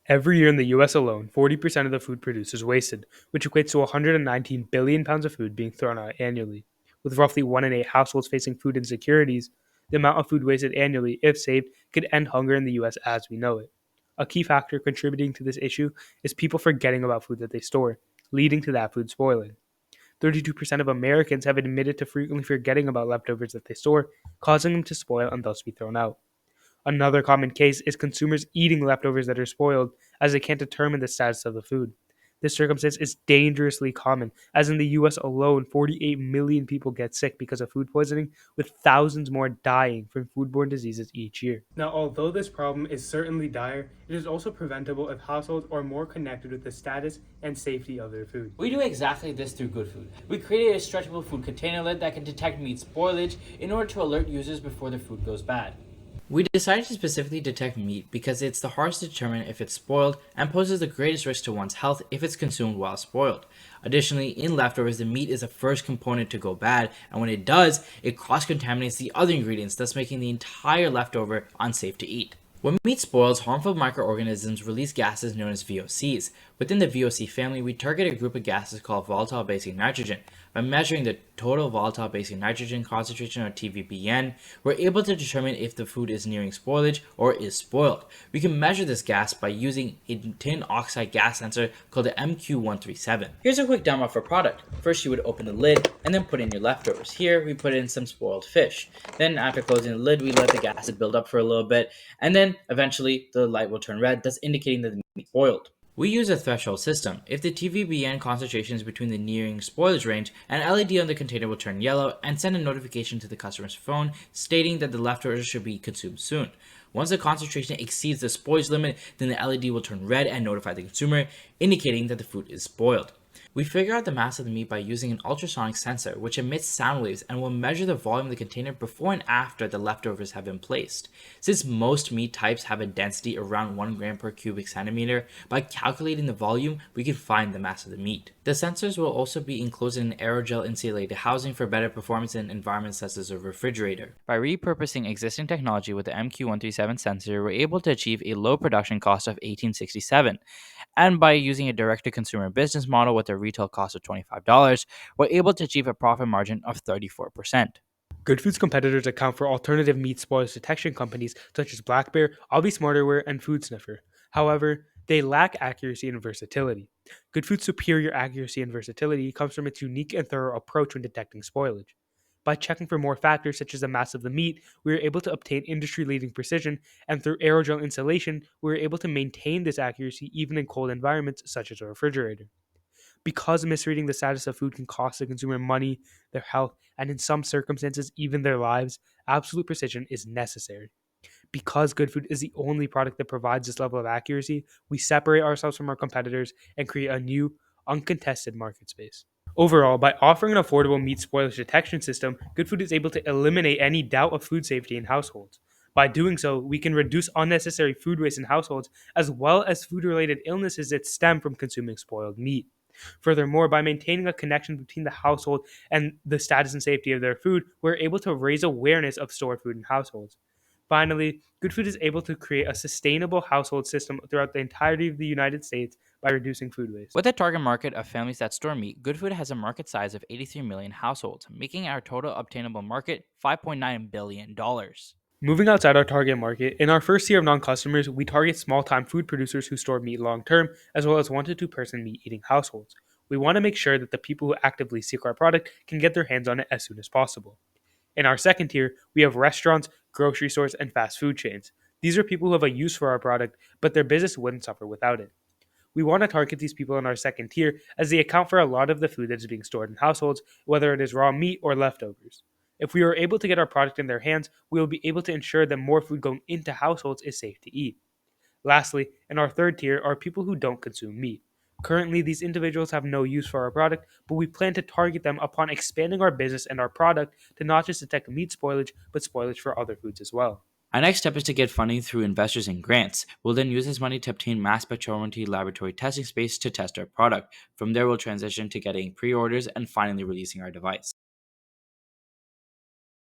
Every year in the US alone, 40% of the food produced is wasted, which equates to 119 billion pounds of food being thrown out annually. With roughly 1 in 8 households facing food insecurities, the amount of food wasted annually, if saved, could end hunger in the US as we know it. A key factor contributing to this issue is people forgetting about food that they store, leading to that food spoiling. 32% of Americans have admitted to frequently forgetting about leftovers that they store, causing them to spoil and thus be thrown out. Another common case is consumers eating leftovers that are spoiled as they can't determine the status of the food. This circumstance is dangerously common, as in the US alone, 48 million people get sick because of food poisoning, with thousands more dying from foodborne diseases each year. Now, although this problem is certainly dire, it is also preventable if households are more connected with the status and safety of their food. We do exactly this through GoodFood. We created a stretchable food container lid that can detect meat spoilage in order to alert users before their food goes bad. We decided to specifically detect meat because it's the hardest to determine if it's spoiled and poses the greatest risk to one's health if it's consumed while spoiled. Additionally, in leftovers, the meat is the first component to go bad, and when it does, it cross-contaminates the other ingredients, thus making the entire leftover unsafe to eat. When meat spoils, harmful microorganisms release gases known as VOCs. Within the VOC family, we target a group of gases called volatile basic nitrogen. By measuring the total volatile basic nitrogen concentration, or TVBN, we're able to determine if the food is nearing spoilage or is spoiled. We can measure this gas by using a tin oxide gas sensor called the MQ137. Here's a quick demo for product. First, you would open the lid and then put in your leftovers. Here, we put in some spoiled fish. Then, after closing the lid, we let the gases build up for a little bit, and then eventually the light will turn red, thus indicating that the meat is spoiled. We use a threshold system. If the TVBN concentration is between the nearing spoilage range, an LED on the container will turn yellow and send a notification to the customer's phone stating that the leftovers should be consumed soon. Once the concentration exceeds the spoilage limit, then the LED will turn red and notify the consumer, indicating that the food is spoiled. We figure out the mass of the meat by using an ultrasonic sensor, which emits sound waves and will measure the volume of the container before and after the leftovers have been placed. Since most meat types have a density around 1 gram per cubic centimeter, by calculating the volume, we can find the mass of the meat. The sensors will also be enclosed in an aerogel insulated housing for better performance in environments such as a refrigerator. By repurposing existing technology with the MQ137 sensor, we're able to achieve a low production cost of $18.67. And by using a direct-to-consumer business model with a retail cost of $25, we're able to achieve a profit margin of 34%. GoodFood's competitors account for alternative meat spoilage detection companies such as Black Bear, Albi Smarterware, and Food Sniffer. However, they lack accuracy and versatility. GoodFood's superior accuracy and versatility comes from its unique and thorough approach when detecting spoilage. By checking for more factors such as the mass of the meat, we are able to obtain industry-leading precision, and through aerogel insulation, we are able to maintain this accuracy even in cold environments such as a refrigerator. Because misreading the status of food can cost the consumer money, their health, and in some circumstances, even their lives, absolute precision is necessary. Because Good Food is the only product that provides this level of accuracy, we separate ourselves from our competitors and create a new, uncontested market space. Overall, by offering an affordable meat spoilage detection system, Good Food is able to eliminate any doubt of food safety in households. By doing so, we can reduce unnecessary food waste in households as well as food related illnesses that stem from consuming spoiled meat. Furthermore, by maintaining a connection between the household and the status and safety of their food, we're able to raise awareness of stored food in households. Finally, Good Food is able to create a sustainable household system throughout the entirety of the United States by reducing food waste. With a target market of families that store meat, GoodFood has a market size of 83 million households, making our total obtainable market $5.9 billion. Moving outside our target market, in our first tier of non-customers, we target small-time food producers who store meat long-term, as well as 1 to 2 person meat-eating households. We want to make sure that the people who actively seek our product can get their hands on it as soon as possible. In our second tier, we have restaurants, grocery stores, and fast food chains. These are people who have a use for our product, but their business wouldn't suffer without it. We want to target these people in our second tier as they account for a lot of the food that is being stored in households, whether it is raw meat or leftovers. If we are able to get our product in their hands, we will be able to ensure that more food going into households is safe to eat. Lastly, in our third tier are people who don't consume meat. Currently, these individuals have no use for our product, but we plan to target them upon expanding our business and our product to not just detect meat spoilage, but spoilage for other foods as well. Our next step is to get funding through investors and grants. We'll then use this money to obtain mass spectrometry laboratory testing space to test our product. From there, we'll transition to getting pre orders and finally releasing our device.